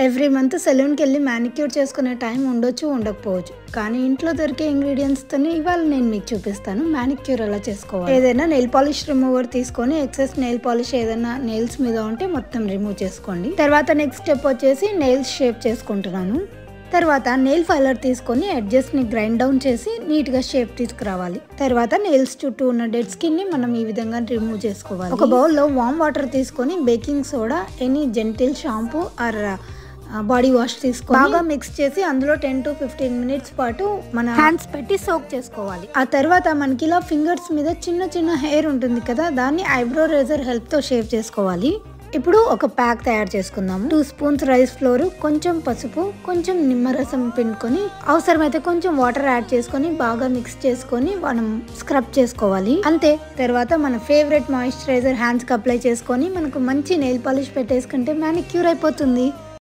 Every month సెలూన్కి వెళ్ళి manicure చేసుకునే time ఉండొచ్చు ఉండకపోవచ్చు, కానీ ఇంట్లో దొరికే ఇంగ్రీడియంట్స్తోనే ఇవాళ నేను మీకు చూపిస్తాను మ్యానిక్యూర్ ఎలా చేసుకోవాలి. ఏదైనా నెయిల్ పాలిష్ రిమూవర్ తీసుకొని ఎక్సెస్ నెయిల్ పాలిష్ ఏదైనా నెయిల్స్ మీద ఉంటే మొత్తం రిమూవ్ చేసుకోండి. తర్వాత నెక్స్ట్ స్టెప్ వచ్చేసి నెయిల్స్ షేప్ చేసుకుంటున్నాను. తర్వాత నెయిల్ ఫైలర్ తీసుకొని ఎడ్జెస్ ని గ్రైండ్ డౌన్ చేసి నీట్ గా షేప్ తీసుకురావాలి. తర్వాత నెయిల్స్ చుట్టూ ఉన్న డెడ్ స్కిన్ ని మనం ఈ విధంగా రిమూవ్ చేసుకోవాలి. ఒక బౌల్ లో వామ్ వాటర్ తీసుకొని baking soda, any gentle shampoo or body wash తీసుకొని బాగా మిక్స్ చేసి అందులో 10 to 15 మినిట్స్ పాటు మన హ్యాండ్స్ పెట్టి సోక్ చేసుకోవాలి. ఆ తర్వాత మనకి ఇలా ఫింగర్స్ మీద చిన్న చిన్న హెయిర్ ఉంటుంది కదా, దాన్ని ఐబ్రో రేజర్ హెల్ప్ తో షేప్ చేసుకోవాలి. ఇప్పుడు ఒక ప్యాక్ తయారు చేసుకుందాము. 2 స్పూన్స్ రైస్ ఫ్లోర్, కొంచెం పసుపు, కొంచెం నిమ్మరసం పిండుకొని అవసరమైతే కొంచెం వాటర్ యాడ్ చేసుకొని బాగా మిక్స్ చేసుకొని మనం స్క్రబ్ చేసుకోవాలి. అంతే. తర్వాత మన ఫేవరెట్ మాయిశ్చరైజర్ హ్యాండ్స్ కి అప్లై చేసుకొని మనకు మంచి నెయిల్ పాలిష్ పెట్టేసుకుంటే మ్యానిక్యూర్ అయిపోతుంది.